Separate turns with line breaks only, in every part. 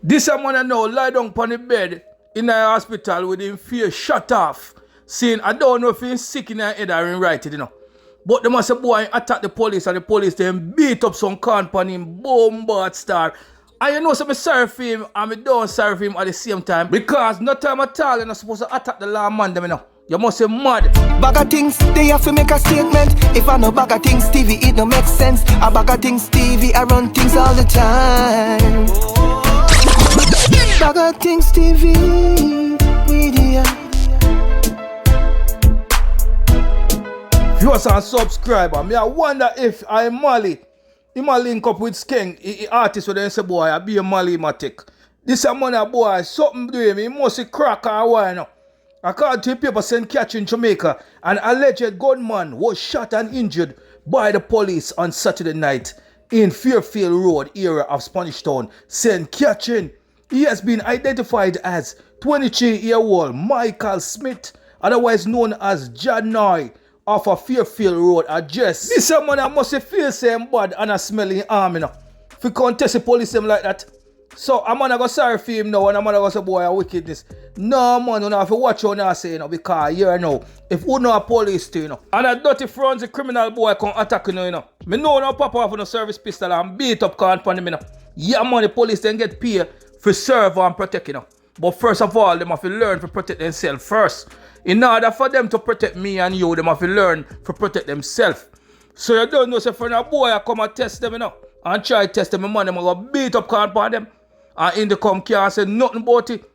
This a man now lie down on the bed in a hospital with him face shut off. Saying, I don't know if he's sick in the head or in right, you know. But the must say boy attack the police and the police then beat up some con on him, bombard star. And you know so I'm sorry for him and I don't sorry for him at the same time. Because no time at all you're not supposed to attack the lawman them, you know. You must say mad.
BaggaThingz, they have to make a statement. If I know BaggaThingz TV, it no make sense. A BaggaThingz TV, I run things all the time. BaggaThingz TV Media.
Viewers and subscriber, I wonder if I Mali, he might link up with Skeng, the artist where they say boy, I be a Mali matic. This a man boy, something do him, he must see crack or why now. According to the paper sent catch in Jamaica, an alleged gunman was shot and injured by the police on Saturday night in Fairfield Road area of Spanish Town. Sent catching. He has been identified as 23-year-old Michael Smith, otherwise known as Janoi, of a Fairfield Road address. This man must feel same bad and a smelling arm, you know. If you contest the police them like that. So I'm gonna go sorry for him now and I'm gonna go say boy a wickedness. No man, you know, have to watch what I say, you know, because you know, if you know a police too, you know, and a dirty forensic criminal boy come attack you, you know. Me know no pop off on a service pistol and beat up can upon him, you know. Yeah man, the police then get paid for serve and protect, you know. But first of all, they have to learn to protect themselves first. In order for them to protect me and you, they have to learn to protect themselves. So you don't know, so for a boy I come and test them, you know, and try to test them, man, them go beat up can upon them. And in the come can't say nothing about it.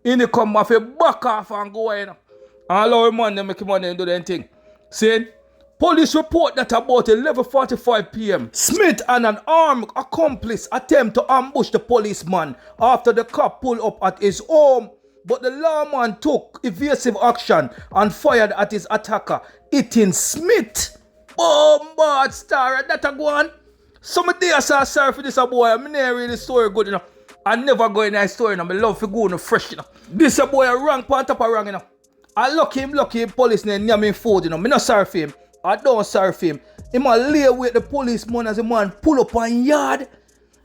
In the come have to back off and go away, you know. And allow man them make money and do their thing. Saying, police report that about 11:45 p.m. Smith and an armed accomplice attempt to ambush the policeman after the cop pulled up at his home. But the lawman took evasive action and fired at his attacker, hitting Smith. Bombard star, that a go on. Some days I sorry for this boy. I mean, really story good, you know. I never go in that story, you know. I love to go in fresh, you know. This a boy rank on top of rank, you know. I lucky him police name near me food, you know. Me not sorry for him. I don't sorry for him. He might lay with the policeman as a man pull up on yard.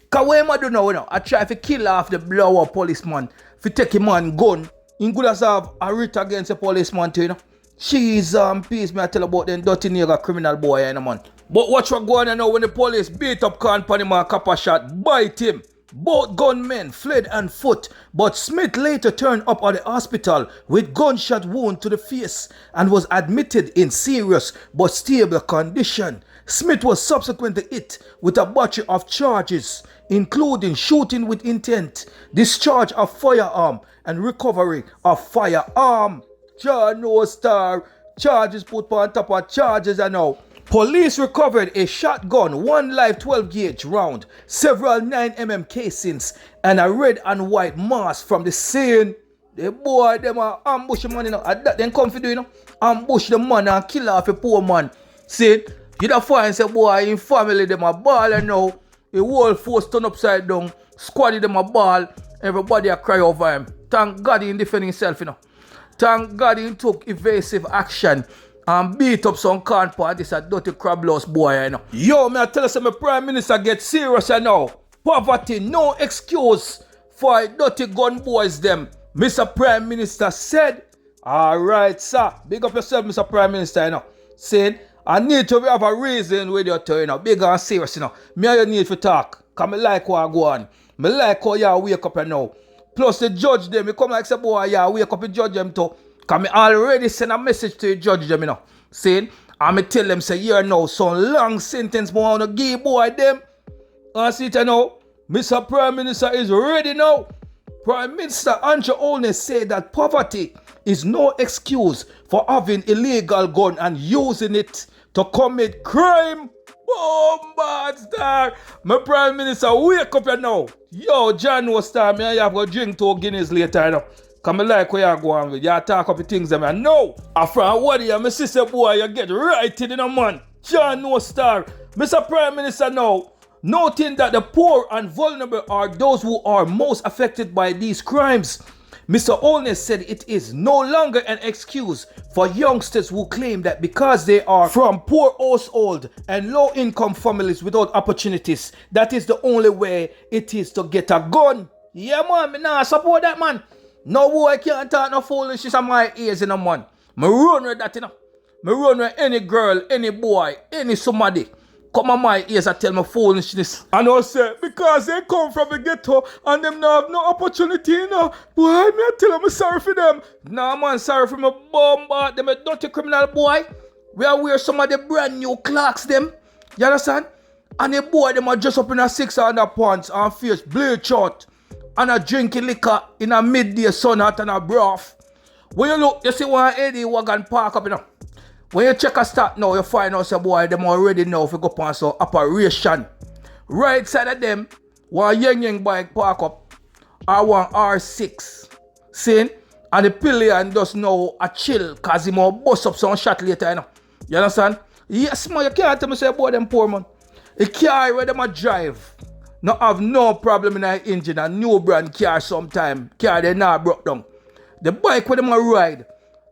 Cause what him I do now, you know, I try to kill off the blower policeman. If you take a man gun, he could have a writ against the policeman too, you know. She's peace me I tell about them dirty nigga criminal boy, you know, man. But watch what going on now when the police beat up can pan him and copper shot, bite him. Both gunmen fled on foot, but Smith later turned up at the hospital with gunshot wound to the face and was admitted in serious but stable condition. Smith was subsequently hit with a battery of charges, including shooting with intent, discharge of firearm, and recovery of firearm. John no star, charges put on top of charges and now. Police recovered a shotgun, one live 12-gauge round, several 9mm casings, and a red and white mask from the scene. The boy, them are ambush the man, you know. At that, then come for do, you know. Ambush the man and kill off a poor man. See, you da find say, boy, in family, them a ball and now. The whole force turn upside down, squad them a ball, everybody a cry over him. Thank God he defend himself, you know. Thank God he took evasive action and beat up some can part. This a dirty crab-louse boy, you know. Yo, me I tell you, my prime minister get serious, you know. Poverty, no excuse for dirty gun boys them. Mr. Prime Minister said, alright, sir. Big up yourself, Mr. Prime Minister, you know. Said, I need to have a reason with your turn, you know. Big and serious, you know. Me and you need to talk. Because I like what I go on. I like how you wake up, you know. Plus the judge them, you come like say, boy, you wake up and judge them too. Because I already send a message to the judge them, you know. Saying, and I tell them, say, you know, some long sentence more on the gay boy them. And see it, you know, Mr. Prime Minister is ready now. Prime Minister Andrew Olney said that poverty is no excuse for having illegal gun and using it to commit crime. Bombard star. My Prime Minister, wake up you now. Yo, John no star, me I have to drink 2 Guinness later, you know. Come like where you go on with. You talk up the things them and no. After what you my sister boy, you get right in a man. John no star. Mr. Prime Minister now, noting that the poor and vulnerable are those who are most affected by these crimes. Mr. Olney said it is no longer an excuse for youngsters who claim that because they are from poor households and low-income families without opportunities, that is the only way it is to get a gun. Yeah, man, me nah support that, man. No boy can't talk no foolishness on my ears, you know, man. Me run with that, you know. Me run with any girl, any boy, any somebody. Come on my ears and tell me foolishness. And I say, because they come from the ghetto and them not have no opportunity, you know. Boy, me I tell them I'm sorry for them. Nah, man, sorry for me bombard them, a dirty criminal boy. We are wear some of the brand new clocks, them. You understand? And the boy, them are just up in a 600 pounds and face bleach out. And a drinking liquor in a midday sun out and a broth. When you look, you see one Eddie wagon park up, you know. When you check a start now, you find out, say, boy, them already know if you go past some operation. Right side of them, one young bike park up, or one R6. See? And the pillion just now a chill, cause he more bust up some shot later, you know. You understand? Yes, man, you can't tell me, say, boy, them poor, man. The car where them a drive, no have no problem in the engine, a new brand car sometime. Car they not broke down. The bike where them a ride,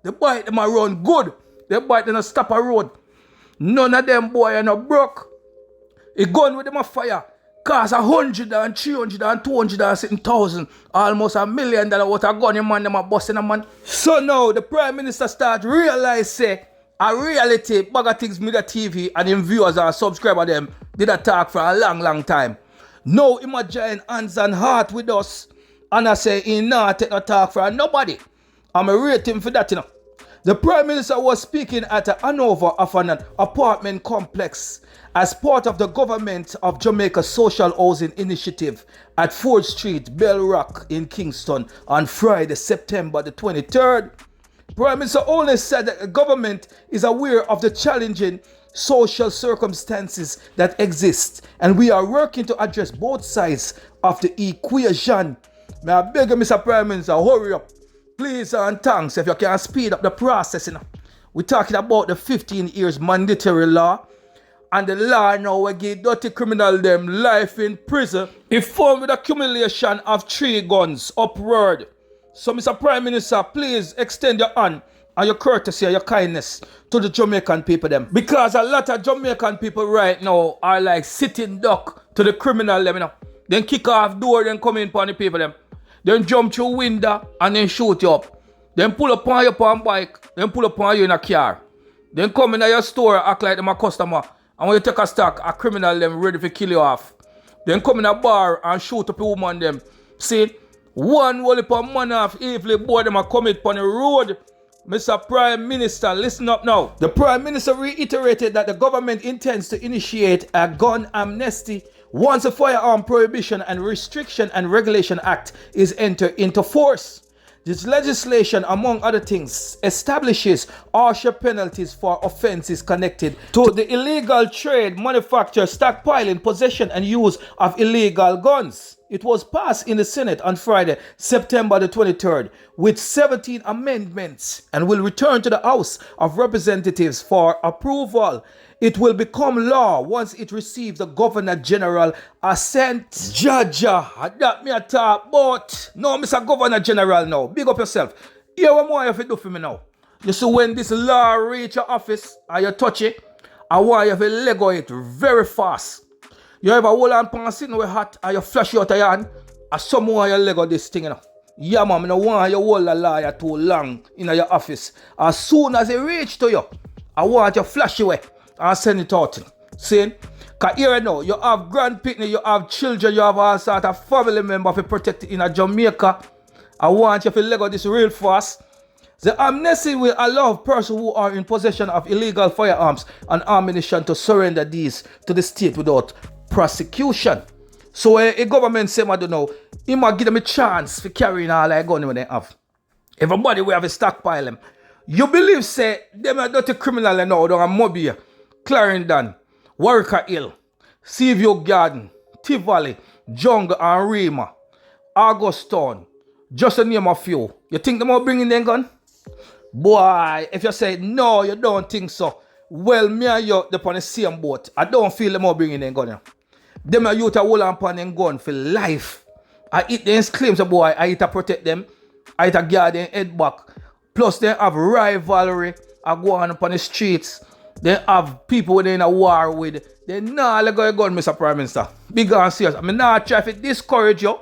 the bike them a run good. The bike they not stop a road. None of them boy are not broke. A gun with them a fire cost 100 and 300 and 200 and something thousand. Almost $1 million what a gun your man them a busting a man. So now the Prime Minister start realize say a reality BaggaThingz Media TV and them viewers and subscribers them did a talk for a long time. Now him a join hands and heart with us. And I say he not take no talk for nobody. I'm a rate him for that, you know. The Prime Minister was speaking at a Hanover of an apartment complex as part of the government of Jamaica social housing initiative at 4th Street, Bell Rock in Kingston on Friday, September the 23rd. Prime Minister only said that the government is aware of the challenging social circumstances that exist and we are working to address both sides of the equation. May I beg you, Mr. Prime Minister, hurry up. Please and thanks if you can speed up the process. You know. We're talking about the 15 years mandatory law. And the law now will give dirty criminal them life in prison if found with accumulation of 3 guns upward. So Mr. Prime Minister, please extend your hand and your courtesy and your kindness to the Jamaican people them. Because a lot of Jamaican people right now are like sitting duck to the criminal them. You know. Then kick off door, then come in upon the people them. Then jump through window and then shoot you up. Then pull up on you on bike. Then pull up on you in a car. Then come in your store act like them a customer. And when you take a stock, a criminal them ready to kill you off. Then come in a bar and shoot up a woman them. See, one whole heap of man off evilly boy them a commit upon the road. Mr. Prime Minister, listen up now. The Prime Minister reiterated that the government intends to initiate a gun amnesty once the Firearm Prohibition and Restriction and Regulation Act is entered into force. This legislation, among other things, establishes harsher penalties for offenses connected to the illegal trade, manufacture, stockpiling, possession, and use of illegal guns. It was passed in the Senate on Friday, September the 23rd, with 17 amendments and will return to the House of Representatives for approval. It will become law once it receives the Governor General assent. Jaja, that me a talk about. No, Mr. Governor General now. Big up yourself. Here what more you have to do for me now. You see when this law reach your office and you touch it, I want you to Lego it very fast. You ever hold on pan sitting with hot and you flash it out of your hand and someone you Lego this thing, you know. Yeah, man, I don't want you hold the lawyer too long in your office. As soon as it reach to you, I want you flash away and send it out. See? Because here now, you have grandparents, you have children, you have all sort of family members to protect it in Jamaica. I want you to Lego this real fast. The amnesty will allow persons who are in possession of illegal firearms and ammunition to surrender these to the state without prosecution. So a government say, I don't know, he might give them a chance for carrying all the guns when they have. Everybody will have a stockpile them. You believe, say, them are dirty criminal now, down in Mobile, Clarendon, Warwick Hill, Seaview Garden, Tivoli, Jungle and Rima, Augustown, just to name a few. You think them all bringing them gun? Boy, if you say, no, you don't think so, well, me and you, they're on the same boat. I don't feel them all bringing them gun. Them are you to hold on them gun for life. I eat them claims, boy, I eat to protect them. I eat to guard them head back. Plus, they have rivalry. I go on upon the streets. They have people they're in a war with. They not let go of gun, Mr. Prime Minister. Big and serious. I mean, not try to discourage you.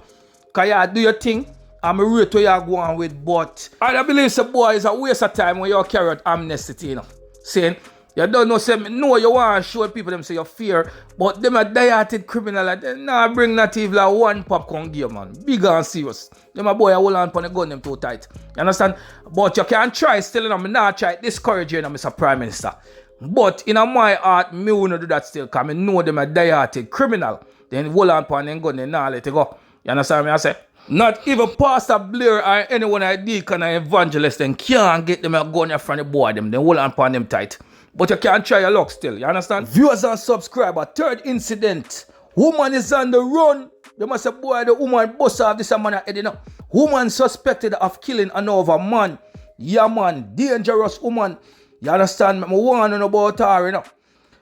Cause you do your thing. I'm a rate where you go on with, but I believe some boy is a waste of time when you carry out amnesty, you know. Saying, you don't know, say, no, you want to show people them say you fear, but them a die-hearted criminal, and they nah bring not even like one popcorn gear, man. Big and serious. Them a boy a hold on upon the gun them too tight. You understand? But you can try still, you know, me not try discourage you, you know, Mr. Prime Minister. But in my heart, me won't do that still, because I know them a die-hearted criminal. Then hold on upon them gun, they nah let it go. You understand me I say? Not even Pastor Blair or anyone I deacon or evangelist then can't get them a gun from the boy them. They hold on upon them tight. But you can't try your luck still, you understand? Viewers and subscribers, third incident. Woman is on the run. They must say, boy, the woman bust off this man head, you know. Woman suspected of killing another man. Yeah, man, dangerous woman. You understand? I want to know about her, you know.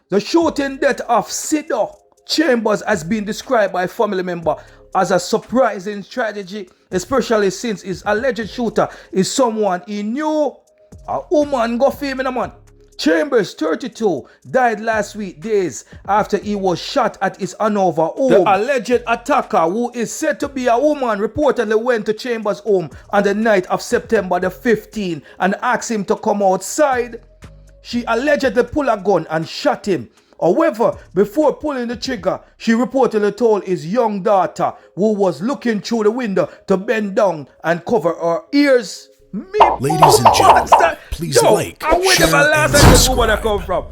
The shooting death of Sido Chambers has been described by a family member as a surprising tragedy, especially since his alleged shooter is someone he knew. A woman go female, man. Chambers, 32, died last week, days after he was shot at his Hanover home. The alleged attacker, who is said to be a woman, reportedly went to Chambers' home on the night of September the 15th and asked him to come outside. She allegedly pulled a gun and shot him. However, before pulling the trigger, she reportedly told his young daughter, who was looking through the window, to bend down and cover her ears.
Ladies and gentlemen, please like, share, and subscribe.
Come from.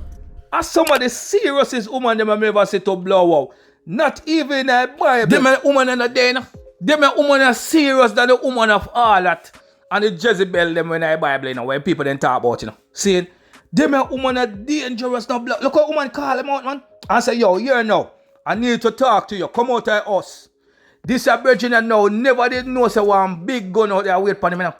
As some of the seriousest woman them I ever see to blow out. Not even a Bible. Them a woman in the day. Them a woman as serious than the woman of all that. And the Jezebel them when I Bible, you know, when people then talk about, you know. Seeing them a woman are dangerous now. Look how woman call them out, man. And say, yo, here now. I need to talk to you. Come out of us. This a virgin now never did know say one big gun out there wait for him now.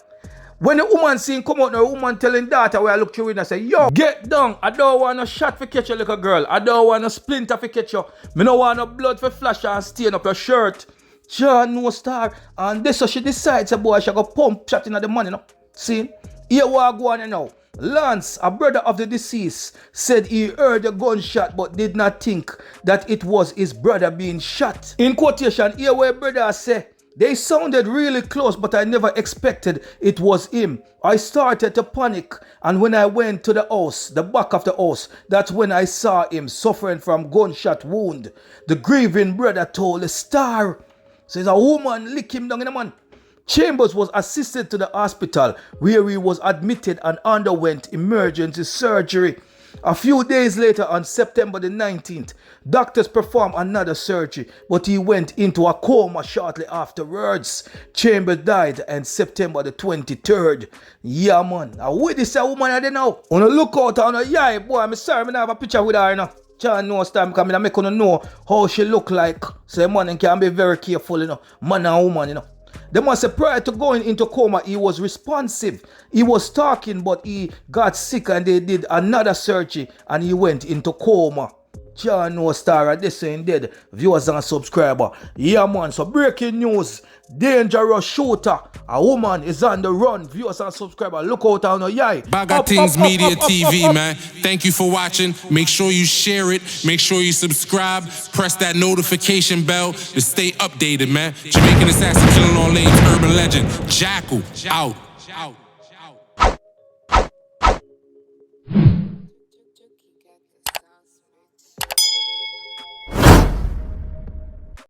When the woman seen come out, the woman telling daughter where I look through and say, yo, get down. I don't want no shot for catch you, little girl. I don't want no splinter for catch you. Me no want no blood for flash and stain up your shirt. John no star. And this so she decides, boy, she go pump shot in the money, you know. See? Here what go on now. Lance, a brother of the deceased, said he heard a gunshot but did not think that it was his brother being shot. In quotation, here where brother say, they sounded really close, but I never expected it was him. I started to panic, and when I went to the house, the back of the house, that's when I saw him suffering from gunshot wound. The grieving brother told the Star, says a woman lick him down in the man. Chambers was assisted to the hospital where he was admitted and underwent emergency surgery. A few days later, on September the 19th, doctors performed another surgery, but he went into a coma shortly afterwards. Chambers died on September the 23rd. Yeah, man. Now, with this woman I don't know. On a lookout on a yeah, boy, I'm sorry, I don't have a picture with her, you know. John knows time because I make her know how she look like. So, man, can be very careful, you know. Man and woman, you know. They must say prior to going into coma, he was responsive. He was talking, but he got sick and they did another surgery and he went into coma. John no star, this ain't dead. Viewers and subscribers. Yeah, man. So breaking news. Dangerous shooter. A woman is on the run. Viewers and subscribers. Look out on her yai.
BaggaThingz Media TV, man. Thank you for watching. Make sure you share it. Make sure you subscribe. Press that notification bell to stay updated, man. Jamaican assassin killing all lanes. Urban legend. Jackal. Out.